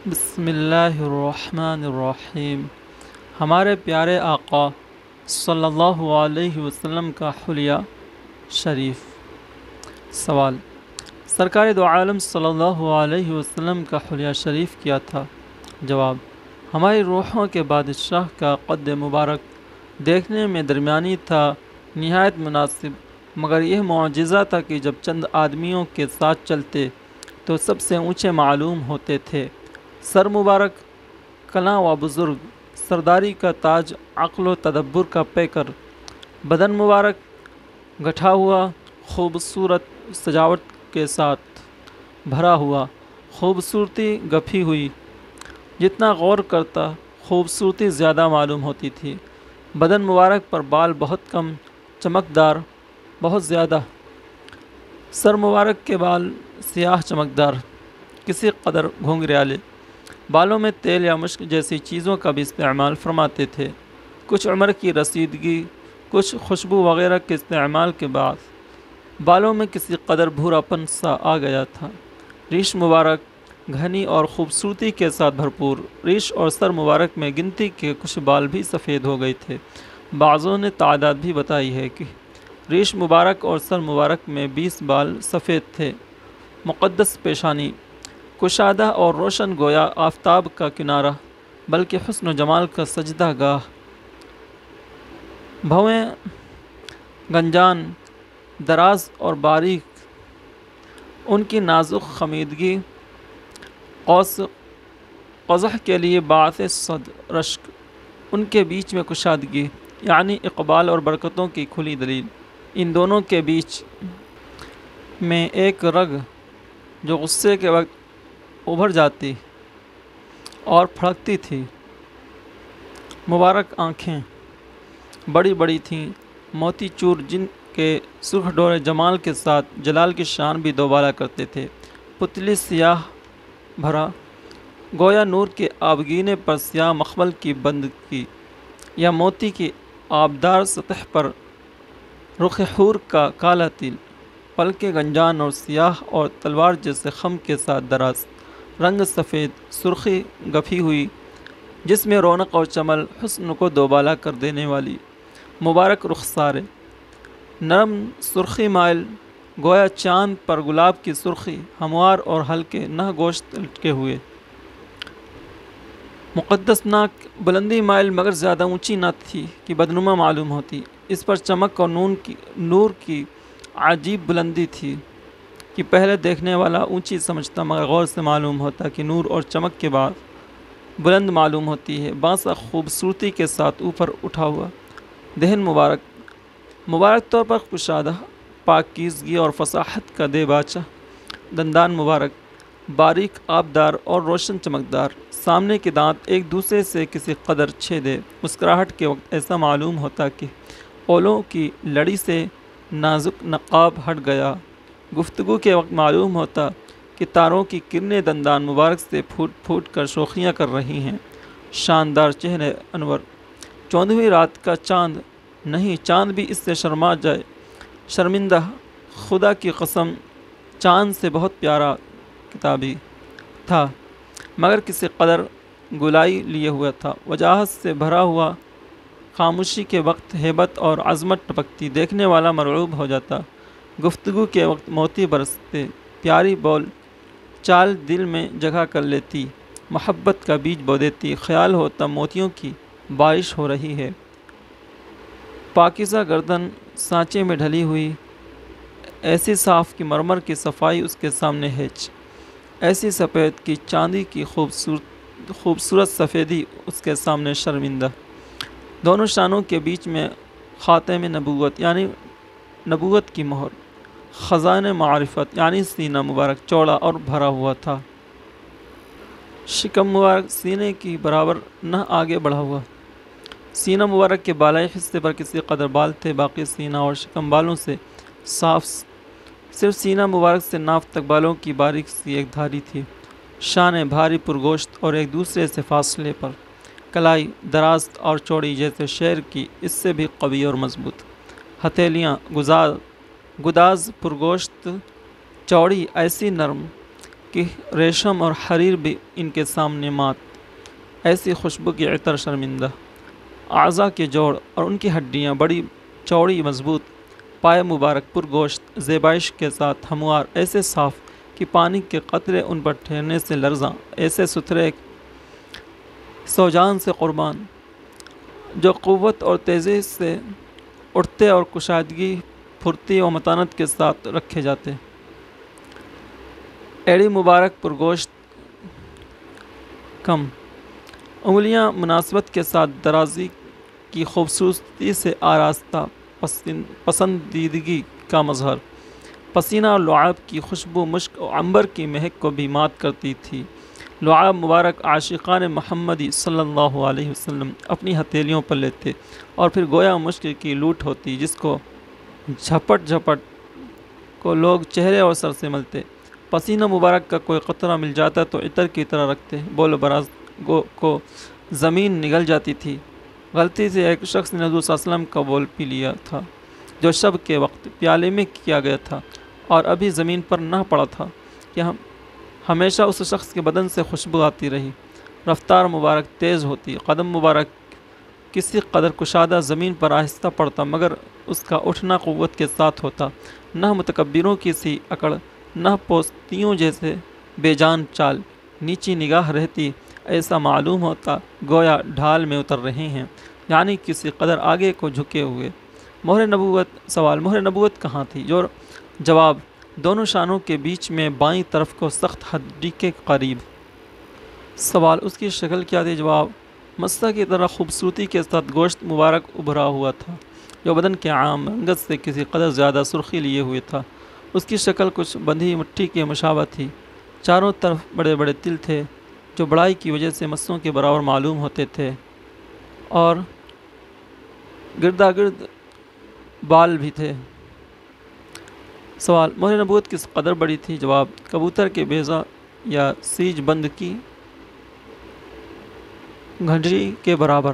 بسم اللہ الرحمن الرحیم۔ ہمارے پیارے آقا صلی اللہ علیہ وسلم کا حلیہ شریف۔ سوال: سرکار دو عالم صلی اللہ علیہ وسلم کا حلیہ شریف کیا تھا؟ جواب: ہماری روحوں کے بادشاہ کا قد مبارک دیکھنے میں درمیانی تھا، نہایت مناسب، مگر یہ معجزہ تھا کہ جب چند آدمیوں کے ساتھ چلتے تو سب سے اونچے معلوم ہوتے تھے۔ سر مبارک کلاں و بزرگ، سرداری کا تاج، عقل و تدبر کا پیکر، بدن مبارک گٹھا ہوا، خوبصورت سجاوٹ کے ساتھ بھرا ہوا، خوبصورتی گپھی ہوئی، جتنا غور کرتا خوبصورتی زیادہ معلوم ہوتی تھی۔ بدن مبارک پر بال بہت کم، چمکدار بہت زیادہ، سر مبارک کے بال سیاہ چمکدار، کسی قدر گھنگریالے، بالوں میں تیل یا مشک جیسی چیزوں کا بھی استعمال فرماتے تھے۔ کچھ عمر کی رسیدگی، کچھ خوشبو وغیرہ کے استعمال کے بعد بالوں میں کسی قدر بھورا پن سا آ گیا تھا۔ ریش مبارک گھنی اور خوبصورتی کے ساتھ بھرپور، ریش اور سر مبارک میں گنتی کے کچھ بال بھی سفید ہو گئے تھے۔ بعضوں نے تعداد بھی بتائی ہے کہ ریش مبارک اور سر مبارک میں 20 بال سفید تھے۔ مقدس پیشانی کشادہ اور روشن گویا آفتاب کا کنارہ، بلکہ حسن و جمال کا سجدہ گاہ۔ بھویں گنجان دراز اور باریک، ان کی نازک خمیدگی قوس قزح کے لیے باعث صد رشک، ان کے بیچ میں کشادگی یعنی اقبال اور برکتوں کی کھلی دلیل۔ ان دونوں کے بیچ میں ایک رگ جو غصے کے وقت ابھر جاتی اور پھڑکتی تھی۔ مبارک آنکھیں بڑی بڑی تھیں، موتی چور، جن کے سرخ ڈورے جمال کے ساتھ جلال کی شان بھی دوبالا کرتے تھے۔ پتلی سیاہ بھرا، گویا نور کے آبگینے پر سیاہ مخمل کی بند کی یا موتی کی آبدار سطح پر رخ حور کا کالا تل، پلکیں گنجان اور سیاہ اور تلوار جیسے خم کے ساتھ دراز، رنگ سفید، سرخی گپھی ہوئی، جس میں رونق اور چمل حسن کو دوبالا کر دینے والی۔ مبارک رخسارے نرم سرخی مائل، گویا چاند پر گلاب کی سرخی، ہموار اور ہلکے نہ گوشت لٹکے ہوئے۔ مقدس ناک بلندی مائل مگر زیادہ اونچی نہ تھی کہ بدنما معلوم ہوتی، اس پر چمک اور نور کی عجیب بلندی تھی کہ پہلے دیکھنے والا اونچی سمجھتا، مگر غور سے معلوم ہوتا کہ نور اور چمک کے بعد بلند معلوم ہوتی ہے، باسا خوبصورتی کے ساتھ اوپر اٹھا ہوا۔ دہن مبارک طور پر کشادہ، پاکیزگی اور فصاحت کا دے باچا۔ دندان مبارک باریک، آبدار اور روشن چمکدار، سامنے کے دانت ایک دوسرے سے کسی قدر چھیدے، مسکراہٹ کے وقت ایسا معلوم ہوتا کہ اولوں کی لڑی سے نازک نقاب ہٹ گیا، گفتگو کے وقت معلوم ہوتا کہ تاروں کی کرنیں دندان مبارک سے پھوٹ پھوٹ کر شوخیاں کر رہی ہیں۔ شاندار چہرے انور، 14ویں رات کا چاند، نہیں چاند بھی اس سے شرما جائے، شرمندہ، خدا کی قسم چاند سے بہت پیارا کتابی تھا، مگر کسی قدر گلائی لیے ہوا تھا، وجاہت سے بھرا ہوا، خاموشی کے وقت ہیبت اور عظمت ٹپکتی، دیکھنے والا مرعوب ہو جاتا، گفتگو کے وقت موتی برستے، پیاری بول چال دل میں جگہ کر لیتی، محبت کا بیج بو دیتی، خیال ہوتا موتیوں کی بارش ہو رہی ہے۔ پاکیزہ گردن سانچے میں ڈھلی ہوئی، ایسی صاف کہ مرمر کی صفائی اس کے سامنے ہیچ، ایسی سفید کی چاندی کی خوبصورت سفیدی اس کے سامنے شرمندہ۔ دونوں شانوں کے بیچ میں خاتم نبوت یعنی نبوت کی مہر، خزان معرفت یعنی سینہ مبارک چوڑا اور بھرا ہوا تھا، شکم مبارک سینے کی برابر نہ آگے بڑھا ہوا۔ سینہ مبارک کے بالائی حصے پر کسی قدر بال تھے، باقی سینہ اور شکم بالوں سے صاف، صرف سینہ مبارک سے ناف تک بالوں کی باریک سی ایک دھاری تھی۔ شانیں بھاری پرگوشت اور ایک دوسرے سے فاصلے پر، کلائی دراز اور چوڑی جیسے شیر کی، اس سے بھی قوی اور مضبوط۔ ہتھیلیاں گداز پرگوشت، چوڑی ایسی نرم کہ ریشم اور حریر بھی ان کے سامنے مات، ایسی خوشبو کی عطر شرمندہ، اعضاء کے جوڑ اور ان کی ہڈیاں بڑی چوڑی مضبوط، پائے مبارک پرگوشت، زیبائش کے ساتھ ہموار، ایسے صاف کہ پانی کے قطرے ان پر ٹھہرنے سے لرزاں، ایسے ستھرے سوجان سے قربان، جو قوت اور تیزی سے اٹھتے اور کشادگی، پھرتی و متانت کے ساتھ رکھے جاتے۔ ایڑی مبارک پرگوشت کم، انگلیاں مناسبت کے ساتھ درازی کی خوبصورتی سے آراستہ، پسندیدگی کا مظہر، پسینہ اور لعاب کی خوشبو مشک و عنبر کی مہک کو بھی مات کرتی تھی۔ لعاب مبارک عاشقان محمدی صلی اللہ علیہ وسلم اپنی ہتھیلیوں پر لیتے اور پھر گویا مشک کی لوٹ ہوتی جس کو جھپٹ جھپٹ کو لوگ چہرے اور سر سے ملتے۔ پسینہ مبارک کا کوئی قطرہ مل جاتا تو عطر کی طرح رکھتے، بول و براز کو زمین نگل جاتی تھی۔ غلطی سے ایک شخص نے حضور صلی اللہ علیہ وسلم کا بول پی لیا تھا جو شب کے وقت پیالے میں کیا گیا تھا اور ابھی زمین پر نہ پڑا تھا کہ ہمیشہ اس شخص کے بدن سے خوشبو آتی رہی۔ رفتار مبارک تیز ہوتی، قدم مبارک کسی قدر کشادہ زمین پر آہستہ پڑتا، مگر اس کا اٹھنا قوت کے ساتھ ہوتا، نہ متکبروں کی سی اکڑ، نہ پوستیوں جیسے بے جان چال، نیچی نگاہ رہتی، ایسا معلوم ہوتا گویا ڈھال میں اتر رہے ہیں، یعنی کسی قدر آگے کو جھکے ہوئے۔ مہر نبوت سوال، مہر نبوت کہاں تھی؟ جواب، دونوں شانوں کے بیچ میں بائیں طرف کو سخت ہڈی کے قریب۔ سوال، اس کی شکل کیا تھی؟ جواب، مسح کی طرح خوبصورتی کے ساتھ گوشت مبارک ابھرا ہوا تھا جو بدن کے عام رنگت سے کسی قدر زیادہ سرخی لیے ہوئے تھا۔ اس کی شکل کچھ بندھی مٹی کے مشابہ تھی، چاروں طرف بڑے بڑے تل تھے جو بڑائی کی وجہ سے مسوں کے برابر معلوم ہوتے تھے، اور گردا گرد بال بھی تھے۔ سوال، مہر نبوت کس قدر بڑی تھی؟ جواب، کبوتر کے بیضہ یا سیج بند کی گھنٹی کے برابر۔